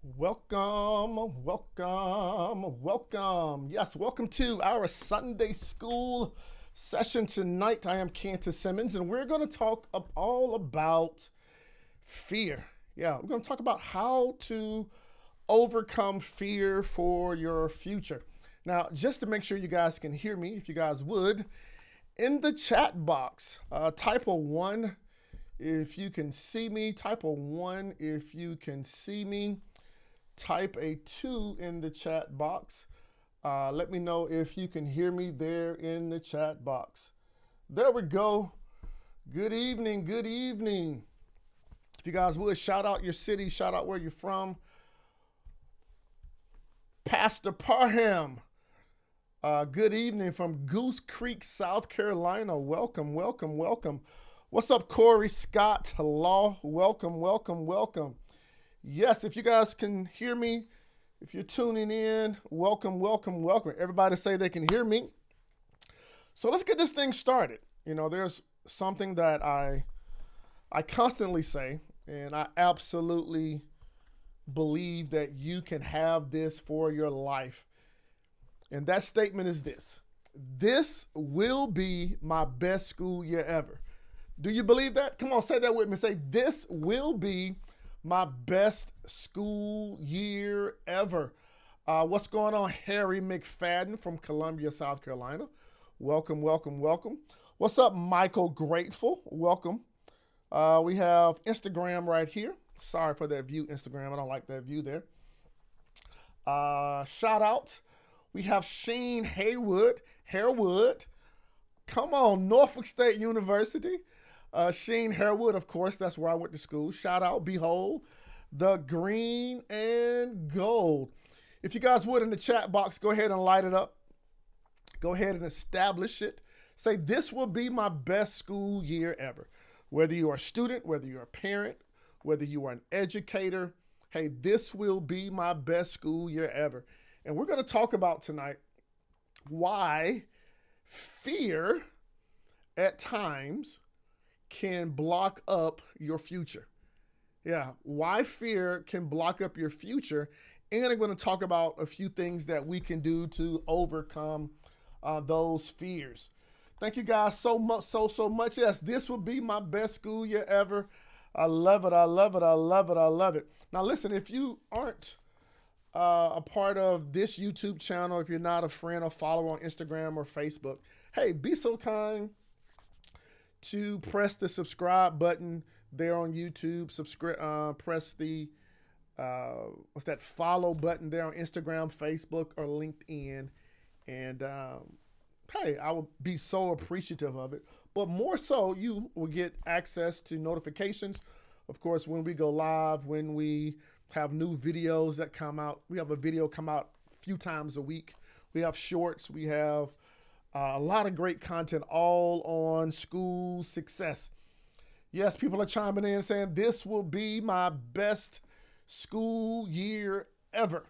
Welcome. Yes, welcome to our Sunday school session tonight. I am Kantis Simmons, and we're going to talk all about fear. Yeah, we're going to talk about how to overcome fear for your future. Now, just to make sure you guys can hear me, if you guys would, in the chat box, type a 1 if you can see me, type a 1 if you can see me. Type a 2 in the chat box. Let me know if you can hear me there in the chat box. There we go. Good evening. Good evening. If you guys would, shout out your city, shout out where you're from. Pastor Parham, good evening from Goose Creek, South Carolina. Welcome. What's up, Corey Scott Law? Welcome. Yes, if you guys can hear me, if you're tuning in, welcome. Everybody say they can hear me. So let's get this thing started. You know, there's something that I constantly say, and I absolutely believe that you can have this for your life. And that statement is this: this will be my best school year ever. Do you believe that? Come on, say that with me. Say, this will be my best school year ever. What's going on, Harry McFadden from Columbia, South Carolina? Welcome. What's up, Michael Grateful? Welcome. We have Instagram right here. Sorry for that view, Instagram. I don't like that view there. Shout out. We have Sheen Harewood. Come on, Norfolk State University. Sheen Harewood, of course, that's where I went to school. Shout out, behold, the green and gold. If you guys would, in the chat box, go ahead and light it up. Go ahead and establish it. Say, this will be my best school year ever. Whether you are a student, whether you're a parent, whether you are an educator, hey, this will be my best school year ever. And we're going to talk about tonight why fear at times can block up your future. Yeah, why fear can block up your future. And I'm going to talk about a few things that we can do to overcome those fears. Thank you guys so much. Yes, this will be my best school year ever. I love it. Now listen, if you aren't a part of this YouTube channel, if you're not a friend or follower on Instagram or Facebook, hey, be so kind to press the subscribe button there on YouTube. Press the follow button there on Instagram, Facebook, or LinkedIn. And hey, I would be so appreciative of it. But more so, you will get access to notifications. Of course, when we go live, when we have new videos that come out. We have a video come out a few times a week. We have shorts. We have a lot of great content all on school success. Yes, people are chiming in saying this will be my best school year ever.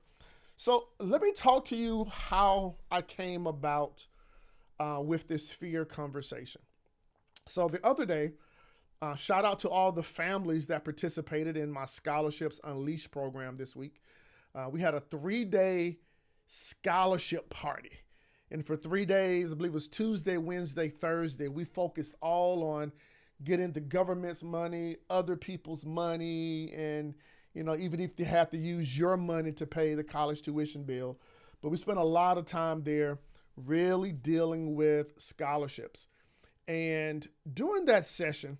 So let me talk to you how I came about with this fear conversation. So the other day, shout out to all the families that participated in my Scholarships Unleashed program this week. We had a 3-day scholarship party. And for 3 days, I believe it was Tuesday, Wednesday, Thursday, we focused all on getting the government's money, other people's money, and, you know, even if you have to use your money to pay the college tuition bill. But we spent a lot of time there really dealing with scholarships. And during that session,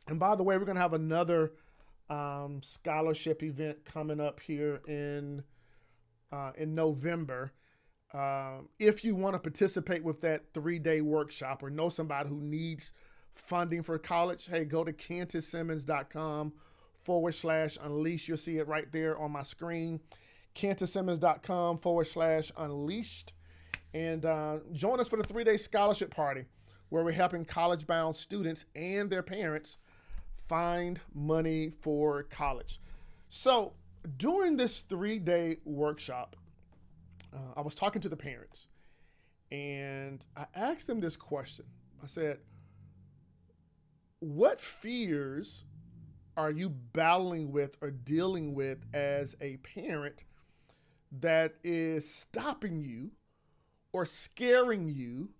and by the way, we're going to have another scholarship event coming up here in November. If you want to participate with that 3-day workshop or know somebody who needs funding for college, hey, go to kantissimmons.com/unleashed. You'll see it right there on my screen. kantissimmons.com/unleashed. And join us for the 3-day scholarship party where we're helping college-bound students and their parents find money for college. So during this 3-day workshop, I was talking to the parents and I asked them this question. I said, what fears are you battling with or dealing with as a parent that is stopping you or scaring you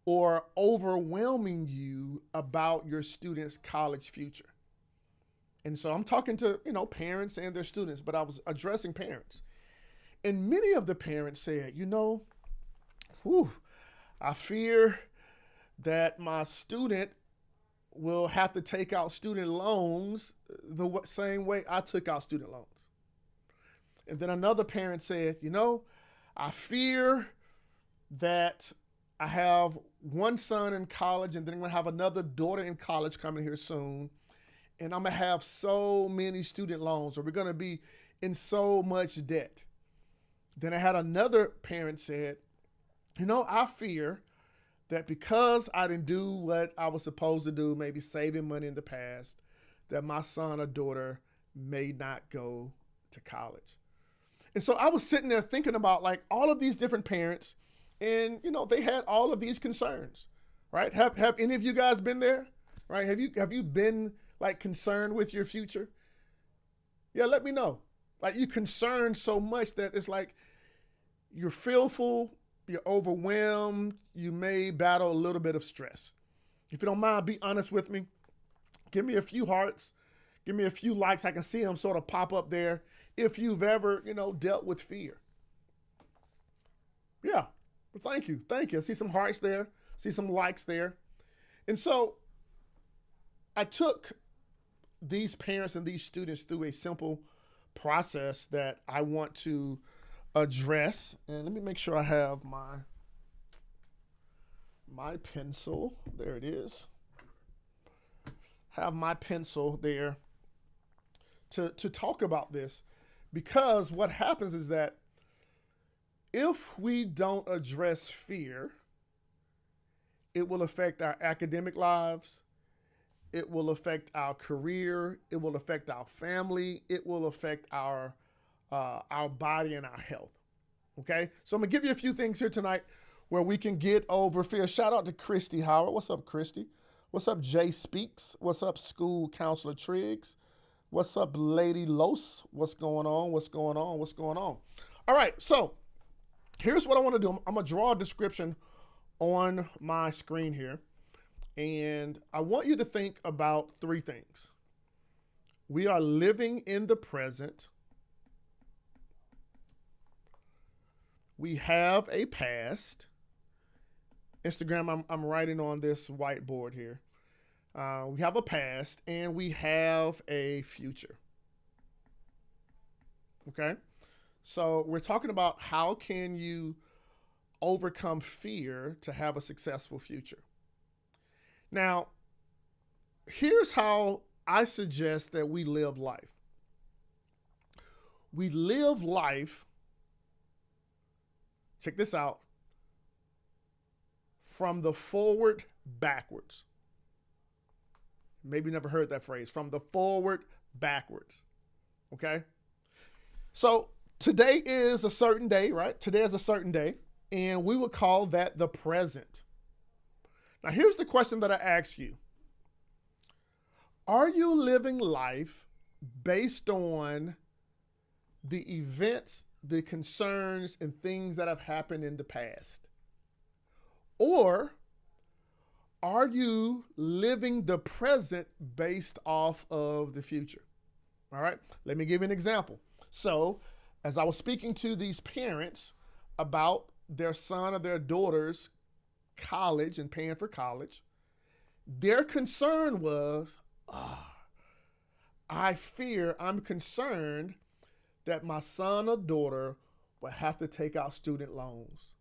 or overwhelming you about your student's college future? And so I'm talking to, parents and their students, but I was addressing parents. And many of the parents said, I fear that my student will have to take out student loans the same way I took out student loans. And then another parent said, I fear that I have one son in college and then I'm going to have another daughter in college coming here soon. And I'm going to have so many student loans, or we're going to be in so much debt. Then I had another parent said, I fear that because I didn't do what I was supposed to do, maybe saving money in the past, that my son or daughter may not go to college. And so I was sitting there thinking about like all of these different parents, and they had all of these concerns, right? Have any of you guys been there, right? Have you been like concerned with your future? Yeah, let me know. Like you're concerned so much that it's like you're fearful, you're overwhelmed, you may battle a little bit of stress. If you don't mind, be honest with me. Give me a few hearts. Give me a few likes. I can see them sort of pop up there if you've ever, dealt with fear. Yeah, well, thank you. Thank you. I see some hearts there. See some likes there. And so I took these parents and these students through a simple process that I want to address. And let me make sure I have my pencil. There it is. Have my pencil there to talk about this, because what happens is that if we don't address fear, it will affect our academic lives. It will affect our career. It will affect our family. It will affect our body and our health. Okay, so I'm gonna give you a few things here tonight where we can get over fear. Shout out to Christy Howard. What's up, Christy? What's up, Jay Speaks? What's up, School Counselor Triggs? What's up, Lady Los? What's going on? What's going on? What's going on? All right, so here's what I want to do. I'm gonna draw a description on my screen here, and I want you to think about three things. We are living in the present. We have a past. Instagram, I'm writing on this whiteboard here. We have a past and we have a future. Okay? So we're talking about how can you overcome fear to have a successful future. Now, here's how I suggest that we live life. We live life, check this out, from the forward backwards. Maybe you never heard that phrase, from the forward backwards. Okay? So today is a certain day, right? Today is a certain day, and we would call that the present. Now, here's the question that I ask you. Are you living life based on the events, the concerns, and things that have happened in the past? Or are you living the present based off of the future? All right, let me give you an example. So, as I was speaking to these parents about their son or their daughter's college and paying for college, their concern was, I'm concerned that my son or daughter will have to take out student loans,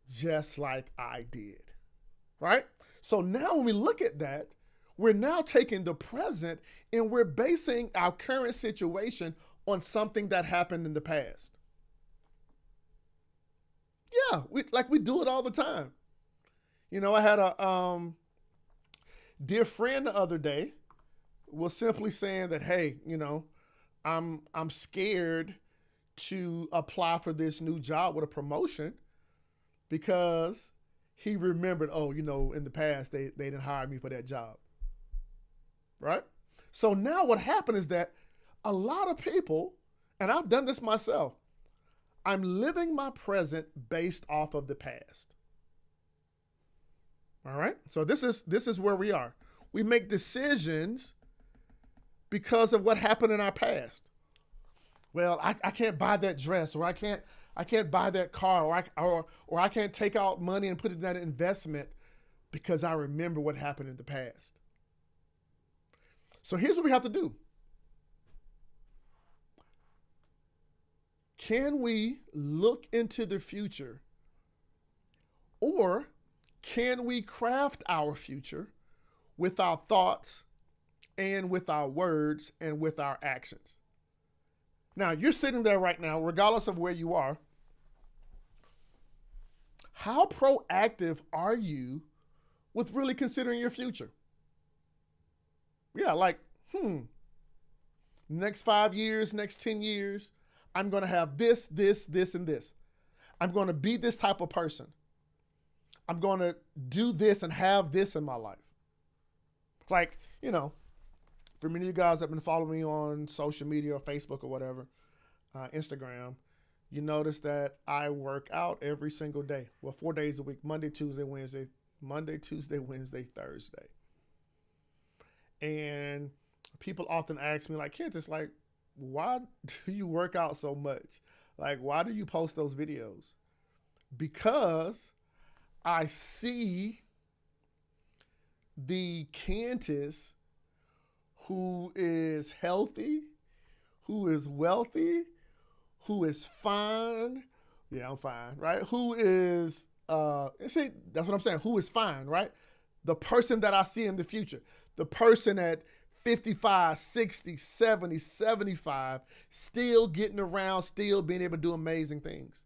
just like I did, right? So now when we look at that, we're now taking the present and we're basing our current situation on something that happened in the past. Yeah, we do it all the time. I had a dear friend the other day was simply saying that, hey, I'm scared to apply for this new job with a promotion because he remembered, in the past they didn't hire me for that job. right? So now what happened is that a lot of people, and I've done this myself, I'm living my present based off of the past. All right? So this is where we are. We make decisions because of what happened in our past. Well, I can't buy that dress, or I can't buy that car, or I can't take out money and put it in that investment because I remember what happened in the past. So here's what we have to do. Can we look into the future, or can we craft our future with our thoughts and with our words and with our actions? Now, you're sitting there right now, regardless of where you are. How proactive are you with really considering your future? Yeah, like, next 5 years, next 10 years, I'm going to have this, this, this, and this. I'm going to be this type of person. I'm going to do this and have this in my life. Like, for many of you guys that have been following me on social media or Facebook or whatever, Instagram, you notice that I work out every single day. Well, 4 days a week, Monday, Tuesday, Wednesday, Thursday. And people often ask me, like, Kantis, like, why do you work out so much? Like, why do you post those videos? Because I see the Kantis who is healthy, who is wealthy, who is fine. Yeah, I'm fine, right? Who is, see, that's what I'm saying. Who is fine, right? The person that I see in the future, the person at 55, 60, 70, 75, still getting around, still being able to do amazing things.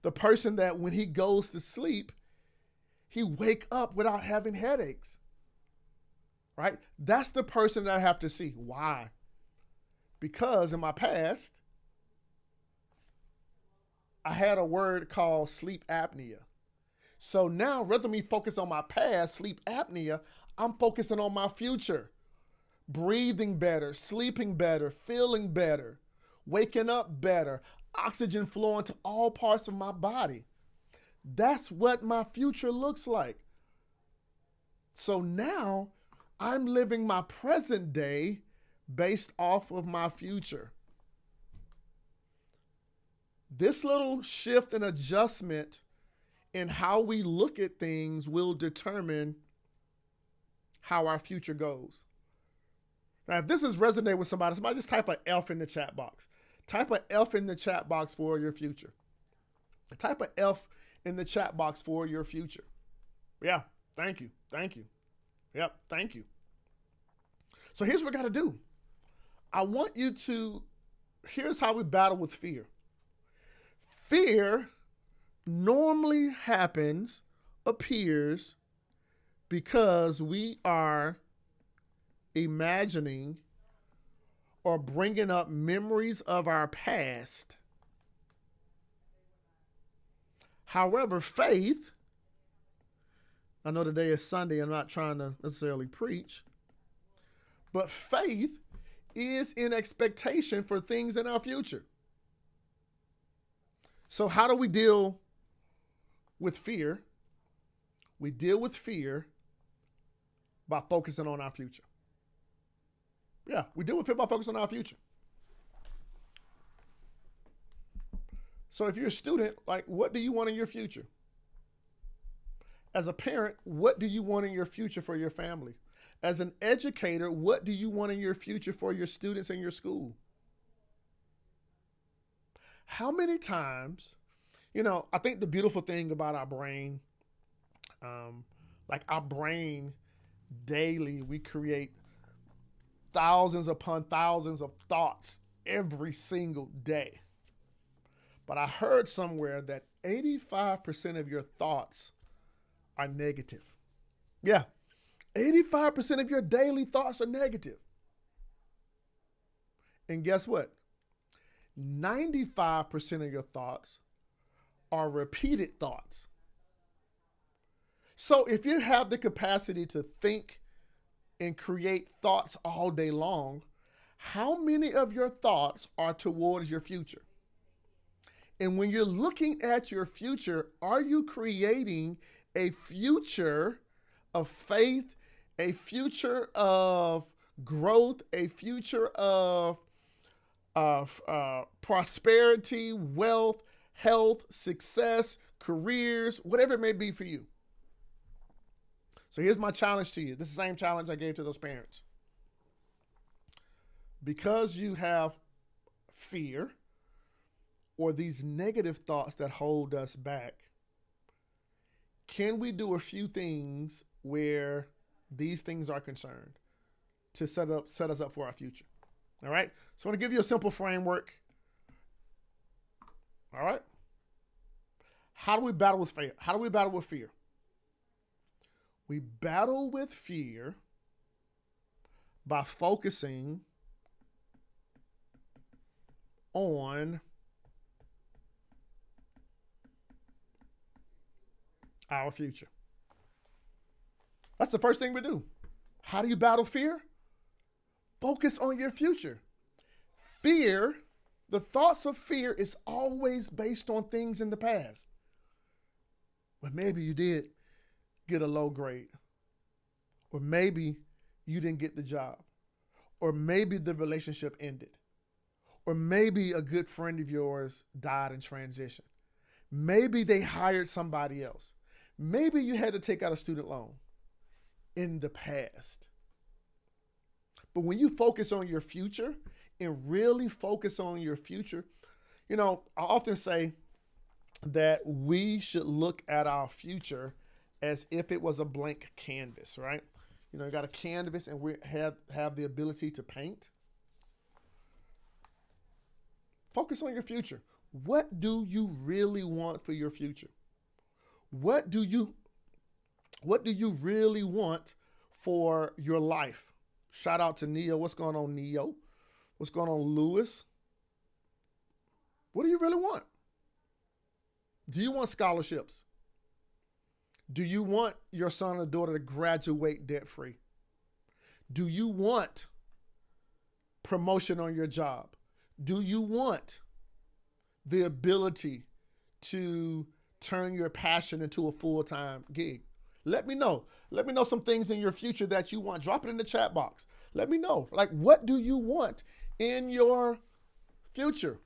The person that when he goes to sleep, he wake up without having headaches, right? That's the person that I have to see. Why? Because in my past, I had a word called sleep apnea. So now, rather than me focus on my past, sleep apnea, I'm focusing on my future. Breathing better, sleeping better, feeling better, waking up better, oxygen flowing to all parts of my body. That's what my future looks like. So now I'm living my present day based off of my future. This little shift and adjustment in how we look at things will determine how our future goes. Now, if this is resonating with somebody just type an F in the chat box. Type an F in the chat box for your future. Type an F in the chat box for your future. Yeah, thank you. Thank you. Yep, thank you. So here's what we got to do. Here's how we battle with fear. Fear normally appears because we are imagining or bringing up memories of our past. However, faith, I know today is Sunday, I'm not trying to necessarily preach, but faith is in expectation for things in our future. So how do we deal with fear? We deal with fear by focusing on our future. Yeah, we deal with it by focusing on our future. So if you're a student, like, what do you want in your future? As a parent, what do you want in your future for your family? As an educator, what do you want in your future for your students in your school? How many times, I think the beautiful thing about our brain, like our brain daily, we create thousands upon thousands of thoughts every single day. But I heard somewhere that 85% of your thoughts are negative. Yeah, 85% of your daily thoughts are negative. And guess what? 95% of your thoughts are repeated thoughts. So if you have the capacity to think and create thoughts all day long, how many of your thoughts are towards your future? And when you're looking at your future, are you creating a future of faith, a future of growth, a future of prosperity, wealth, health, success, careers, whatever it may be for you? So here's my challenge to you. This is the same challenge I gave to those parents. Because you have fear or these negative thoughts that hold us back, can we do a few things where these things are concerned to set us up for our future? All right. So I'm going to give you a simple framework. All right. How do we battle with fear? How do we battle with fear? We battle with fear by focusing on our future. That's the first thing we do. How do you battle fear? Focus on your future. Fear, the thoughts of fear is always based on things in the past. But maybe you did get a low grade. Or maybe you didn't get the job. Or maybe the relationship ended. Or maybe a good friend of yours died in transition. Maybe they hired somebody else. Maybe you had to take out a student loan in the past. But when you focus on your future and really focus on your future, I often say that we should look at our future as if it was a blank canvas, right? You got a canvas and we have the ability to paint. Focus on your future. What do you really want for your future? What do you really want for your life? Shout out to Neo. What's going on, Neo? What's going on, Lewis? What do you really want? Do you want scholarships? Do you want your son or daughter to graduate debt-free? Do you want promotion on your job? Do you want the ability to turn your passion into a full-time gig? Let me know. Let me know some things in your future that you want. Drop it in the chat box. Let me know. What do you want in your future?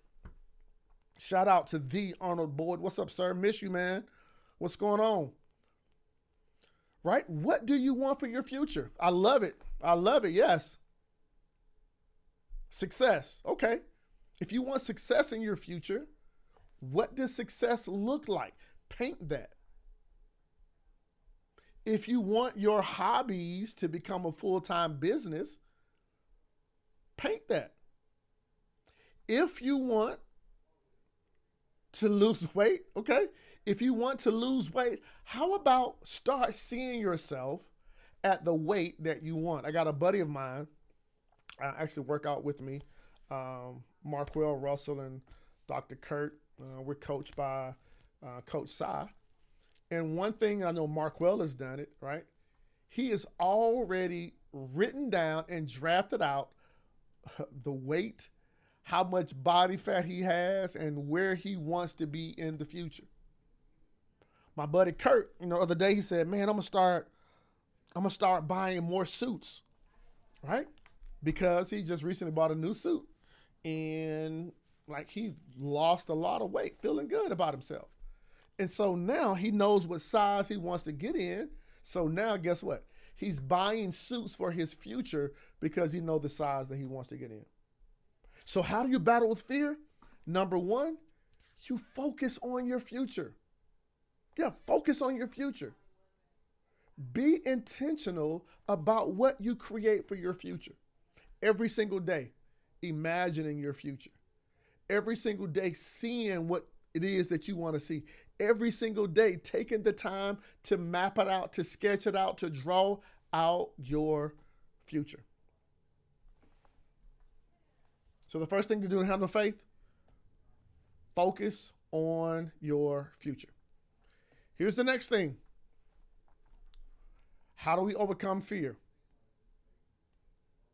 Shout out to the Arnold Boyd. What's up, sir? Miss you, man. What's going on? Right? What do you want for your future? I love it. I love it. Yes. Success. Okay. If you want success in your future, what does success look like? Paint that. If you want your hobbies to become a full-time business, paint that. If you want to lose weight, okay? If you want to lose weight, how about start seeing yourself at the weight that you want? I got a buddy of mine, actually work out with me, Marquell Russell and Dr. Kurt. We're coached by Coach Sai. And one thing I know Marquell has done it, right? He has already written down and drafted out the weight, how much body fat he has, and where he wants to be in the future. My buddy Kurt, the other day he said, "Man, I'm gonna start buying more suits," right? Because he just recently bought a new suit, and he lost a lot of weight, feeling good about himself. And so now he knows what size he wants to get in. So now guess what? He's buying suits for his future because he knows the size that he wants to get in. So how do you battle with fear? Number one, you focus on your future. Yeah, focus on your future. Be intentional about what you create for your future. Every single day, imagining your future. Every single day, seeing what it is that you want to see. Every single day, taking the time to map it out, to sketch it out, to draw out your future. So the first thing to do to handle faith, focus on your future. Here's the next thing. How do we overcome fear?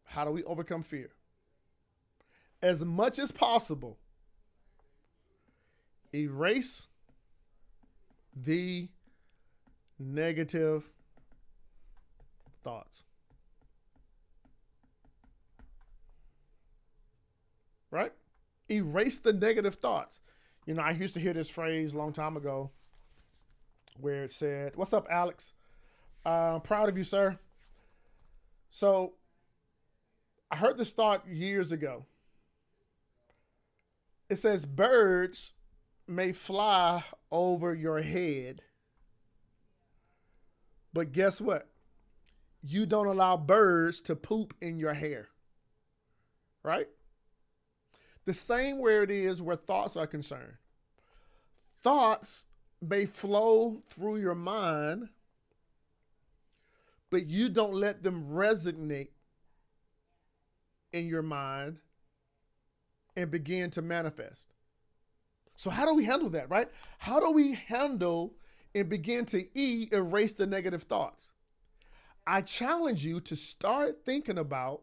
How do we overcome fear? As much as possible, erase the negative thoughts. Right? Erase the negative thoughts. You know, I used to hear this phrase a long time ago where it said, "What's up, Alex? Proud of you, sir." So I heard this thought years ago. It says, birds may fly over your head, but guess what? You don't allow birds to poop in your hair, right? The same where it is where thoughts are concerned. Thoughts may flow through your mind, but you don't let them resonate in your mind and begin to manifest. So how do we handle that, right? How do we handle and begin to erase the negative thoughts? I challenge you to start thinking about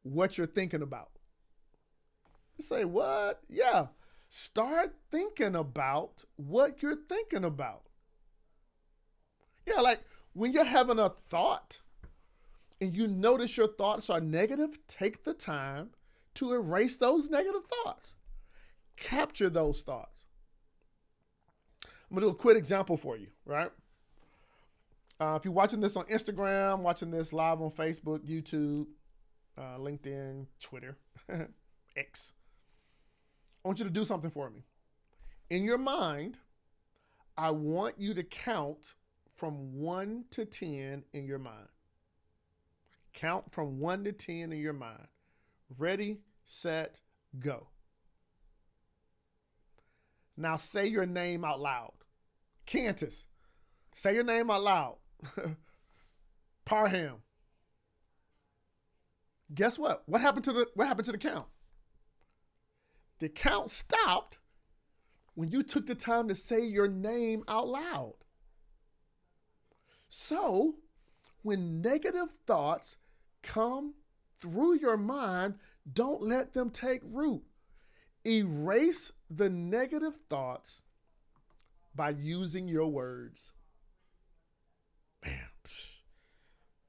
what you're thinking about. You say, what? Yeah. Start thinking about what you're thinking about. Yeah, like when you're having a thought and you notice your thoughts are negative, take the time to erase those negative thoughts. Capture those thoughts. I'm going to do a quick example for you, right? If you're watching this on Instagram, watching this live on Facebook, YouTube, LinkedIn, Twitter, X, I want you to do something for me. In your mind, I want you to count from 1 to 10 in your mind. Count from 1 to 10 in your mind. Ready, set, go. Now say your name out loud. Kantis. Say your name out loud. Parham. Guess what? What happened to the count? The count stopped when you took the time to say your name out loud. So, when negative thoughts come through your mind, don't let them take root. Erase the negative thoughts by using your words. Man,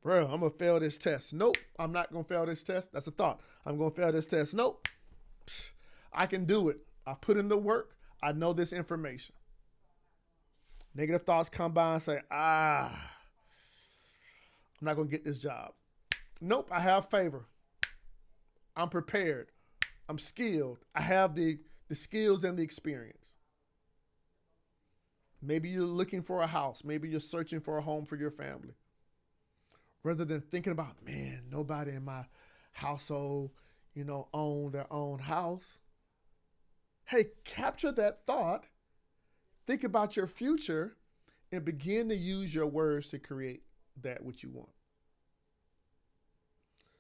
bro, I'm going to fail this test. Nope, I'm not going to fail this test. That's a thought. I'm going to fail this test. Nope. I can do it. I put in the work. I know this information. Negative thoughts come by and say, I'm not going to get this job. Nope, I have favor. I'm prepared. I'm skilled. I have the skills and the experience. Maybe you're looking for a house. Maybe you're searching for a home for your family. Rather than thinking about, man, nobody in my household, own their own house. Hey, capture that thought, think about your future, and begin to use your words to create that which you want.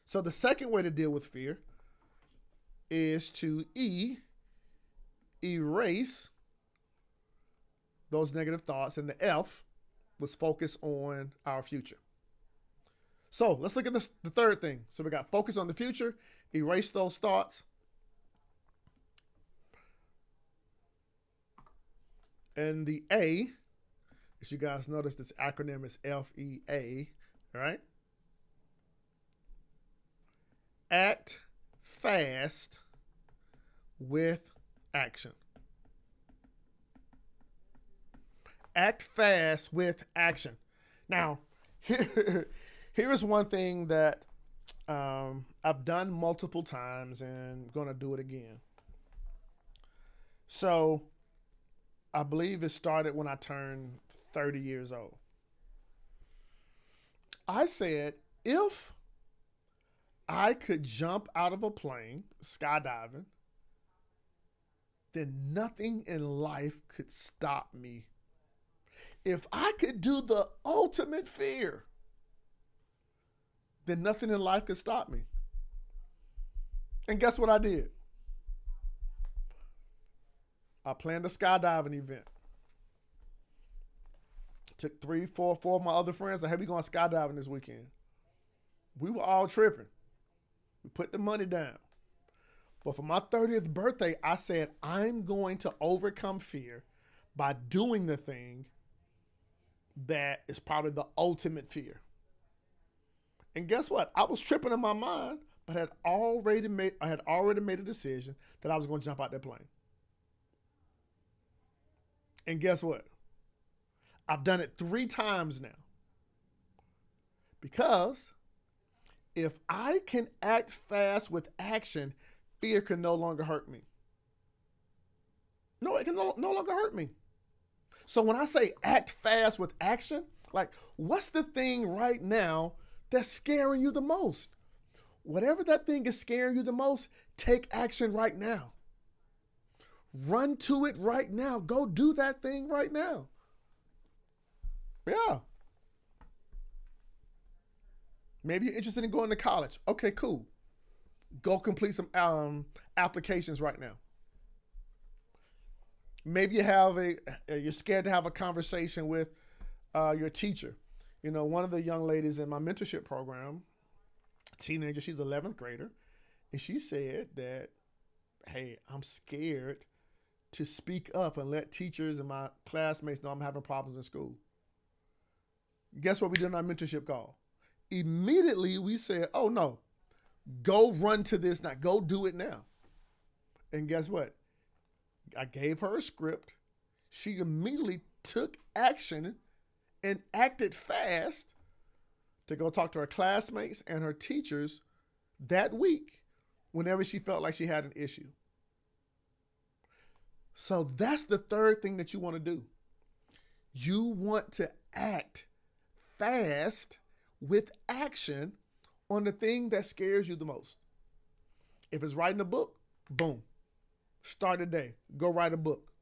So the second way to deal with fear is to erase those negative thoughts, and the F was focus on our future. So let's look at the third thing. So we got focus on the future, erase those thoughts. And the A, as you guys notice, this acronym is FEA, right? Act fast with action. Act fast with action. Now, here's one thing that I've done multiple times and going to do it again. So I believe it started when I turned 30 years old. I said, if I could jump out of a plane, skydiving, then nothing in life could stop me. If I could do the ultimate fear, then nothing in life could stop me. And guess what I did? I planned a skydiving event. Took 4 of my other friends. I said, hey, we going skydiving this weekend. We were all tripping. We put the money down. But for my 30th birthday, I said, I'm going to overcome fear by doing the thing that is probably the ultimate fear. And guess what? I was tripping in my mind, but I had already made a decision that I was going to jump out that plane. And guess what? I've done it 3 times now. Because if I can act fast with action, fear can no longer hurt me. No, it can no longer hurt me. So when I say act fast with action, like, what's the thing right now that's scaring you the most? Whatever that thing is scaring you the most, take action right now. Run to it right now. Go do that thing right now. Yeah. Maybe you're interested in going to college. Okay, cool. Go complete some applications right now. Maybe you're scared to have a conversation with your teacher. You know, one of the young ladies in my mentorship program, teenager, she's 11th grader, and she said that, hey, I'm scared to speak up and let teachers and my classmates know I'm having problems in school. Guess what we did in our mentorship call? Immediately we said, oh no, go run to this now. Go do it now. And guess what? I gave her a script. She immediately took action and acted fast to go talk to her classmates and her teachers that week whenever she felt like she had an issue. So that's the third thing that you want to do. You want to act fast with action on the thing that scares you the most. If it's writing a book, boom. Start a day. Go write a book.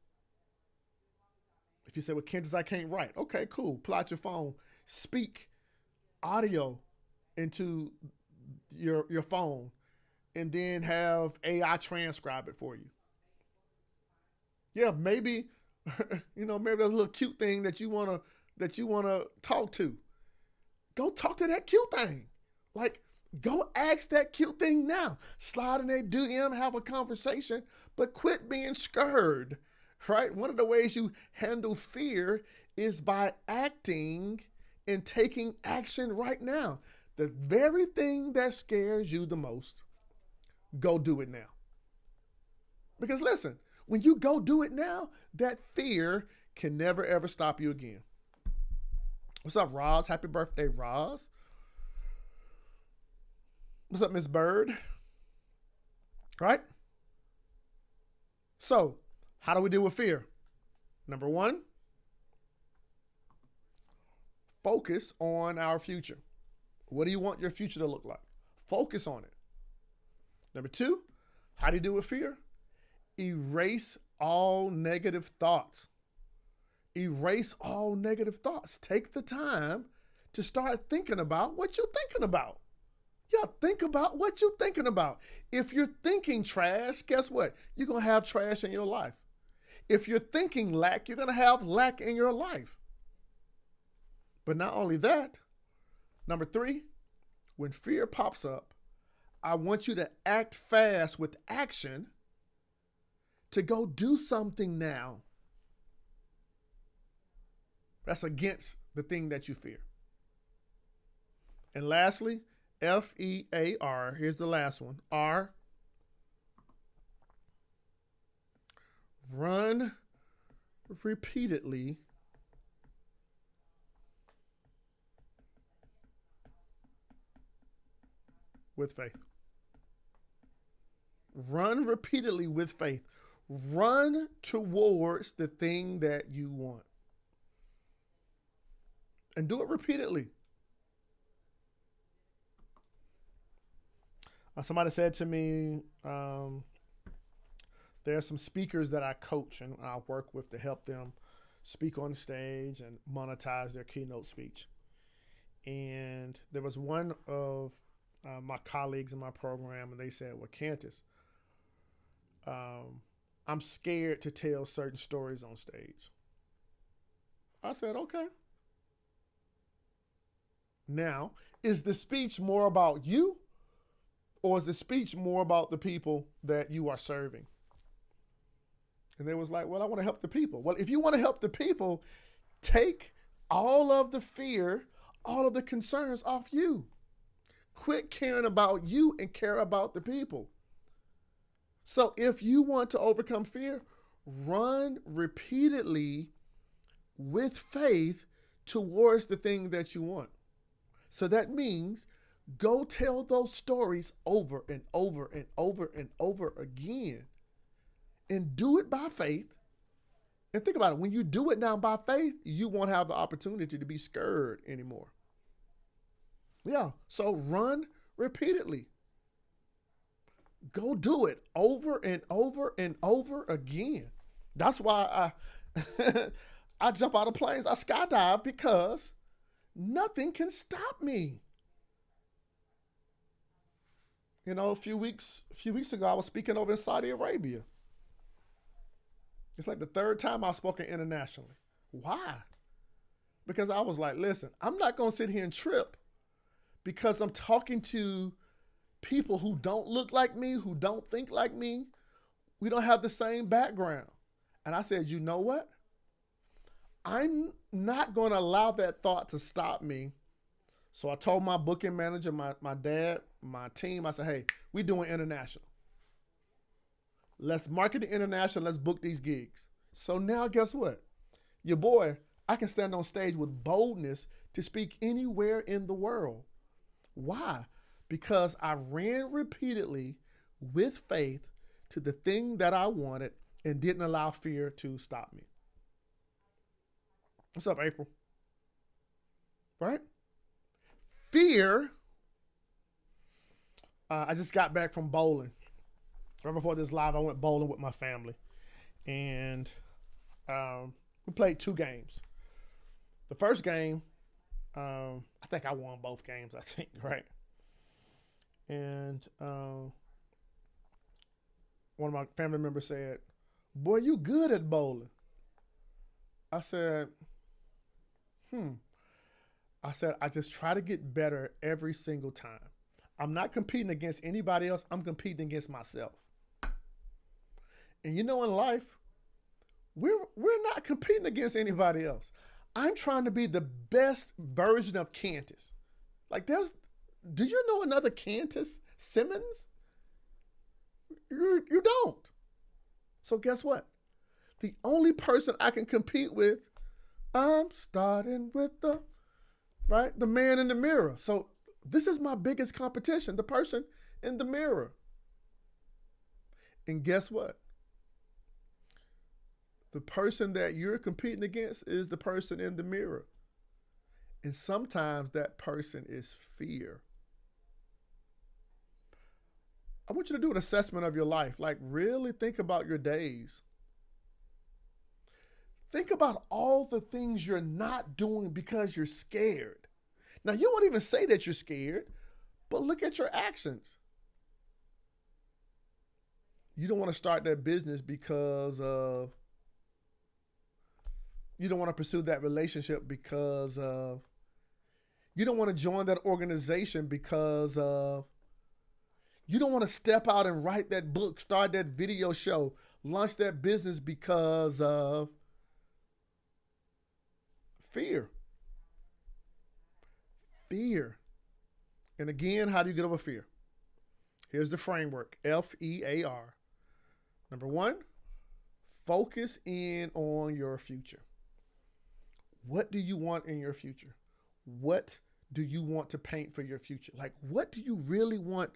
If you say, well, Kantis, I can't write. Okay, cool. Pull out your phone. Speak audio into your phone and then have AI transcribe it for you. Yeah, maybe, maybe there's a little cute thing that you wanna talk to. Go talk to that cute thing. Like, go ask that cute thing now. Slide in their DM, have a conversation, but quit being scared, right? One of the ways you handle fear is by acting and taking action right now. The very thing that scares you the most, go do it now. Because listen, when you go do it now, that fear can never, ever stop you again. What's up, Roz? Happy birthday, Roz. What's up, Miss Bird? Right? So, how do we deal with fear? Number 1, focus on our future. What do you want your future to look like? Focus on it. Number 2, how do you deal with fear? Erase all negative thoughts. Erase all negative thoughts. Take the time to start thinking about what you're thinking about. Yeah, think about what you're thinking about. If you're thinking trash, guess what? You're going to have trash in your life. If you're thinking lack, you're going to have lack in your life. But not only that, number 3, when fear pops up, I want you to act fast with action to go do something now that's against the thing that you fear. And lastly, FEAR, here's the last one, R, run repeatedly with faith. Run repeatedly with faith. Run towards the thing that you want. And do it repeatedly. Somebody said to me, there are some speakers that I coach and I work with to help them speak on stage and monetize their keynote speech. And there was one of my colleagues in my program, and they said, well, Kantis, I'm scared to tell certain stories on stage. I said, okay. Now, is the speech more about you Or is the speech more about the people that you are serving? And they was like, well, I want to help the people. Well, if you want to help the people, take all of the fear, all of the concerns off you. Quit caring about you and care about the people. So if you want to overcome fear, run repeatedly with faith towards the thing that you want. So that means go tell those stories over and over and over and over again. And do it by faith. And think about it. When you do it now by faith, you won't have the opportunity to be scared anymore. Yeah. So run repeatedly. Go do it over and over and over again. That's why I jump out of planes. I skydive because nothing can stop me. You know, a few weeks ago, I was speaking over in Saudi Arabia. It's like the third time I've spoken internationally. Why? Because I was like, listen, I'm not going to sit here and trip because I'm talking to people who don't look like me, who don't think like me. We don't have the same background. And I said, you know what? I'm not going to allow that thought to stop me. So I told my booking manager, my dad, my team, I said, hey, we're doing international. Let's market the international. Let's book these gigs. So now guess what? Your boy, I can stand on stage with boldness to speak anywhere in the world. Why? Because I ran repeatedly with faith to the thing that I wanted and didn't allow fear to stop me. What's up, April? Right? Fear. I just got back from bowling. Right before this live, I went bowling with my family. And we played 2 games. The first game, I think I won both games, I think, right? And one of my family members said, boy, you good at bowling. I said, I said, I just try to get better every single time. I'm not competing against anybody else. I'm competing against myself. And you know, in life, we're not competing against anybody else. I'm trying to be the best version of Kantis. Like do you know another Kantis Simmons? You don't. So guess what? The only person I can compete with, I'm starting with the man in the mirror. So this is my biggest competition, the person in the mirror. And guess what? The person that you're competing against is the person in the mirror. And sometimes that person is fear. I want you to do an assessment of your life. Like, really think about your days. Think about all the things you're not doing because you're scared. Now, you won't even say that you're scared, but look at your actions. You don't want to start that business because of, you don't want to pursue that relationship because of, you don't want to join that organization because of, you don't want to step out and write that book, start that video show, launch that business because of fear. Fear. And again, how do you get over fear? Here's the framework, FEAR. Number 1, focus in on your future. What do you want in your future? What do you want to paint for your future? Like, what do you really want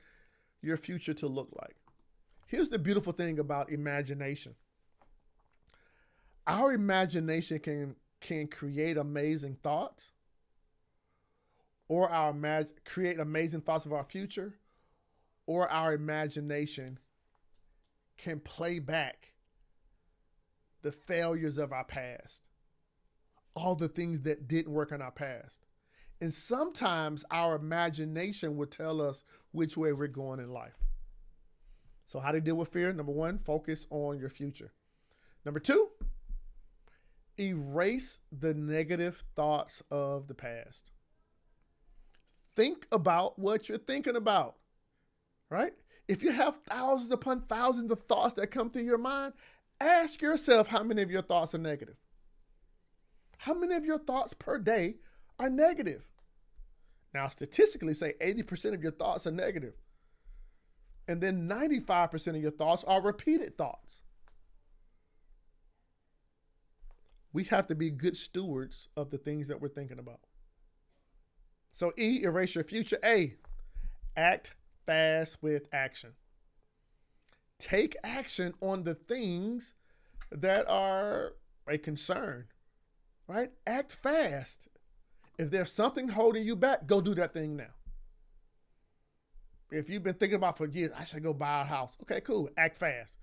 your future to look like? Here's the beautiful thing about imagination. Our imagination can create amazing thoughts, or create amazing thoughts of our future, or our imagination can play back the failures of our past, all the things that didn't work in our past. And sometimes our imagination will tell us which way we're going in life. So how to deal with fear? Number 1, focus on your future. Number 2, erase the negative thoughts of the past. Think about what you're thinking about, right? If you have thousands upon thousands of thoughts that come through your mind, ask yourself how many of your thoughts are negative. How many of your thoughts per day are negative? Now, statistically, say 80% of your thoughts are negative. And then 95% of your thoughts are repeated thoughts. We have to be good stewards of the things that we're thinking about. So E, erase your future. A, act fast with action. Take action on the things that are a concern, right? Act fast. If there's something holding you back, go do that thing now. If you've been thinking about for years, I should go buy a house. Okay, cool. Act fast.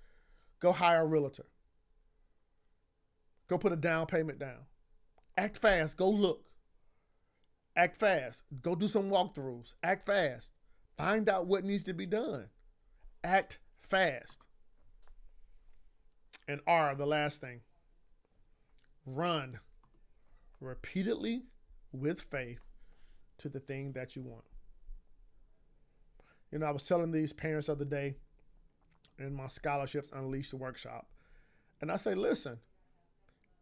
Go hire a realtor. Go put a down payment down. Act fast. Go look. Act fast. Go do some walkthroughs. Act fast. Find out what needs to be done. Act fast. And R, the last thing. Run repeatedly with faith to the thing that you want. You know, I was telling these parents the other day in my Scholarships Unleashed workshop, and I say, listen,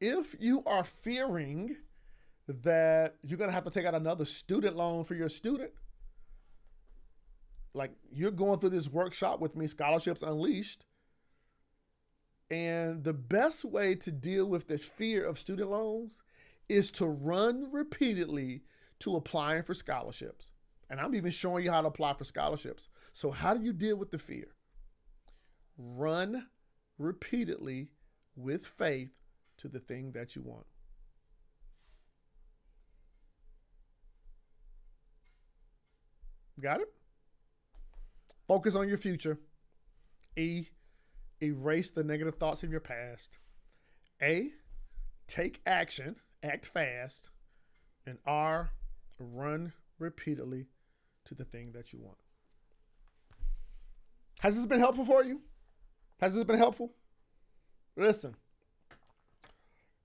if you are fearing that you're going to have to take out another student loan for your student, like you're going through this workshop with me, Scholarships Unleashed, and the best way to deal with the fear of student loans is to run repeatedly to applying for scholarships. And I'm even showing you how to apply for scholarships. So how do you deal with the fear? Run repeatedly with faith to the thing that you want. Got it? Focus on your future. E, erase the negative thoughts of your past. A, take action, act fast. And R, run repeatedly to the thing that you want. Has this been helpful for you? Has this been helpful? Listen,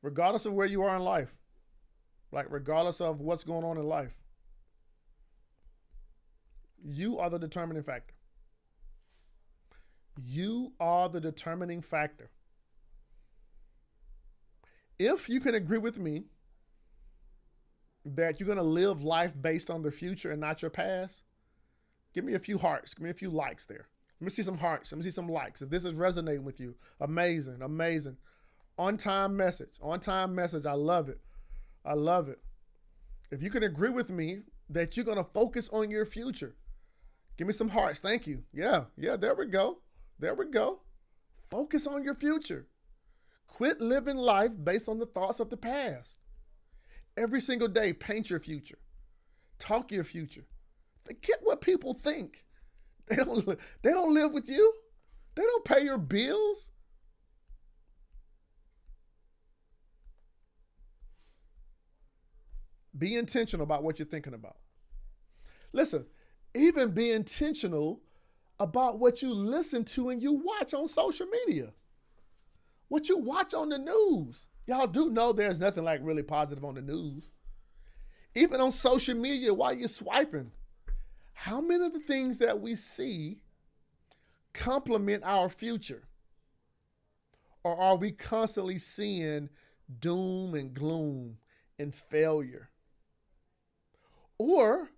regardless of where you are in life, like regardless of what's going on in life, you are the determining factor. You are the determining factor. If you can agree with me that you're going to live life based on the future and not your past, give me a few hearts. Give me a few likes there. Let me see some hearts. Let me see some likes. If this is resonating with you, amazing, amazing. On-time message. On-time message. I love it. I love it. If you can agree with me that you're going to focus on your future, give me some hearts. Thank you. Yeah, there we go. There we go. Focus on your future. Quit living life based on the thoughts of the past. Every single day, paint your future. Talk your future. Forget what people think. They don't live with you. They don't pay your bills. Be intentional about what you're thinking about. Listen, even be intentional about what you listen to and you watch on social media. What you watch on the news. Y'all do know there's nothing like really positive on the news. Even on social media while you're swiping. How many of the things that we see complement our future? Or are we constantly seeing doom and gloom and failure? Or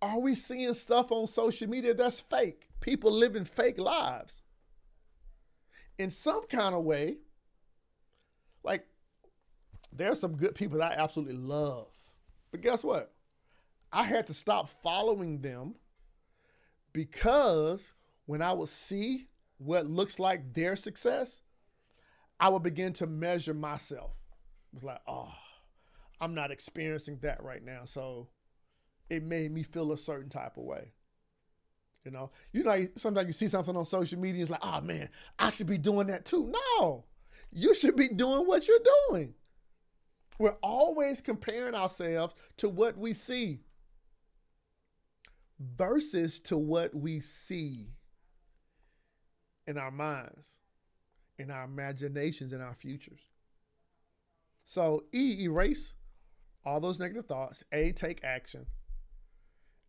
are we seeing stuff on social media that's fake? People living fake lives. In some kind of way, like there are some good people that I absolutely love. But guess what? I had to stop following them because when I would see what looks like their success, I would begin to measure myself. It was like, oh, I'm not experiencing that right now. So it made me feel a certain type of way. You know, sometimes you see something on social media, it's like, oh man, I should be doing that too. No, you should be doing what you're doing. We're always comparing ourselves to what we see versus to what we see in our minds, in our imaginations, in our futures. So E, erase all those negative thoughts. A, take action.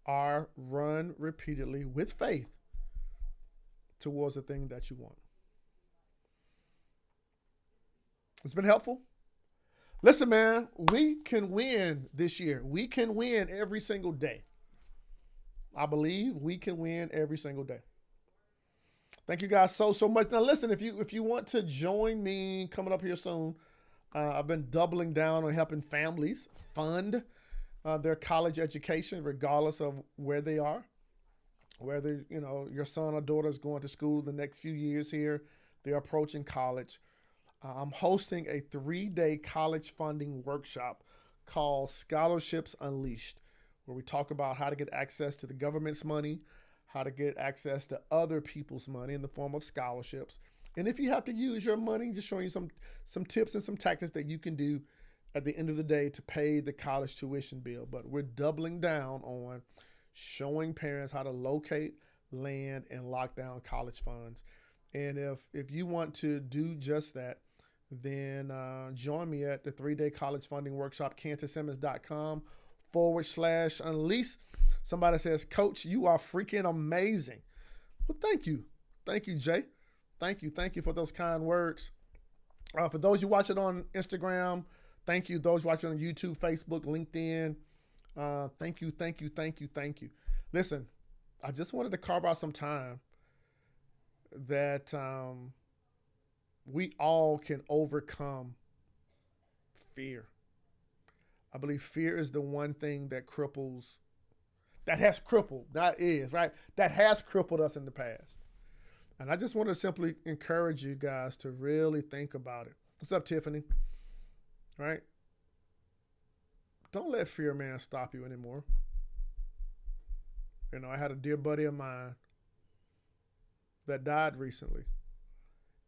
R, run repeatedly with faith towards the thing that you want. It's been helpful. Listen, man, we can win this year. We can win every single day. I believe we can win every single day. Thank you guys so much. Now, listen, if you want to join me coming up here soon, I've been doubling down on helping families fund their college education, regardless of where they are. Whether your son or daughter is going to school the next few years here, they're approaching college. I'm hosting a 3-day college funding workshop called Scholarships Unleashed, where we talk about how to get access to the government's money, how to get access to other people's money in the form of scholarships. And if you have to use your money, just showing you some tips and some tactics that you can do at the end of the day to pay the college tuition bill. But we're doubling down on showing parents how to locate, land, and lock down college funds. And if you want to do just that, then join me at the 3-day college funding workshop, kantissimmons.com/unleash. Somebody says, Coach, you are freaking amazing. Well, thank you. Thank you, Jay. Thank you for those kind words. For those you watch it on Instagram, thank you. Those watching on YouTube, Facebook, LinkedIn, thank you. Listen, I just wanted to carve out some time that we all can overcome fear. I believe fear is the one thing that has crippled us in the past. And I just want to simply encourage you guys to really think about it. What's up, Tiffany? Right? Don't let fear, man, stop you anymore. I had a dear buddy of mine that died recently.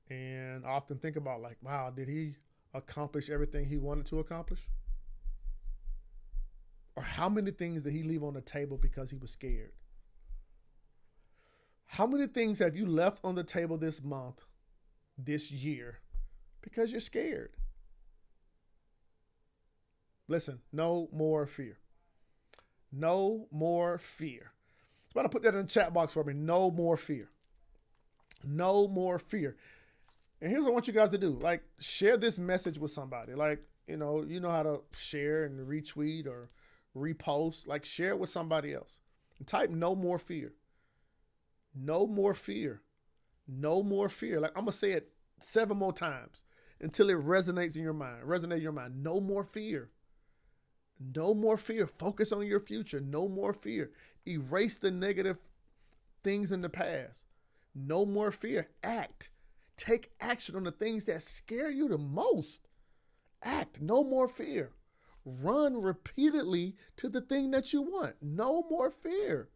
And I often think about, like, wow, did he accomplish everything he wanted to accomplish? Or how many things did he leave on the table because he was scared? How many things have you left on the table this month, this year, because you're scared? Listen, no more fear. No more fear. Somebody put that in the chat box for me. No more fear. No more fear. And here's what I want you guys to do. Like, share this message with somebody. Like, you know how to share and retweet or repost. Like, share it with somebody else. And type no more fear. No more fear. No more fear. Like, I'm going to say it 7 more times until it resonates in your mind. No more fear. No more fear. Focus on your future. No more fear. Erase the negative things in the past. No more fear. Act. Take action on the things that scare you the most. Act. No more fear. Run repeatedly to the thing that you want. No more fear.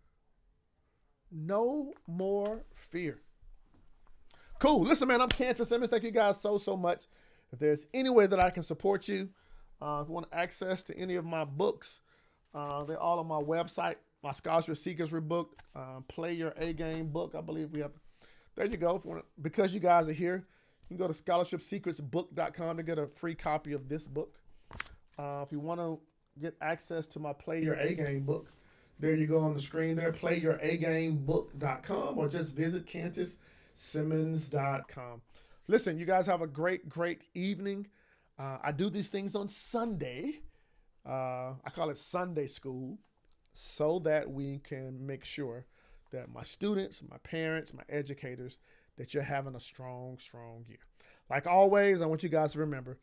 No more fear. Cool. Listen, man, I'm Kantis Simmons. Thank you guys so much. If there's any way that I can support you, if you want access to any of my books, they're all on my website. My Scholarship Secrets book, Play Your A Game book. I believe we have. There you go. Because you guys are here, you can go to scholarshipsecretsbook.com to get a free copy of this book. If you want to get access to my Play Your A Game book, there you go on the screen there, playyouragameBook.com, or just visit KantisSimmons.com. Listen, you guys have a great evening. I do these things on Sunday. I call it Sunday school, so that we can make sure that my students, my parents, my educators, that you're having a strong year. Like always, I want you guys to remember,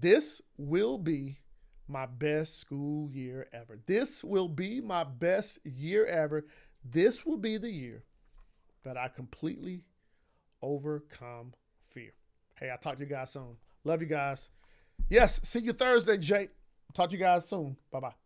this will be my best school year ever. This will be my best year ever. This will be the year that I completely overcome fear. Hey, I'll talk to you guys soon. Love you guys. Yes, see you Thursday, Jake. Talk to you guys soon. Bye-bye.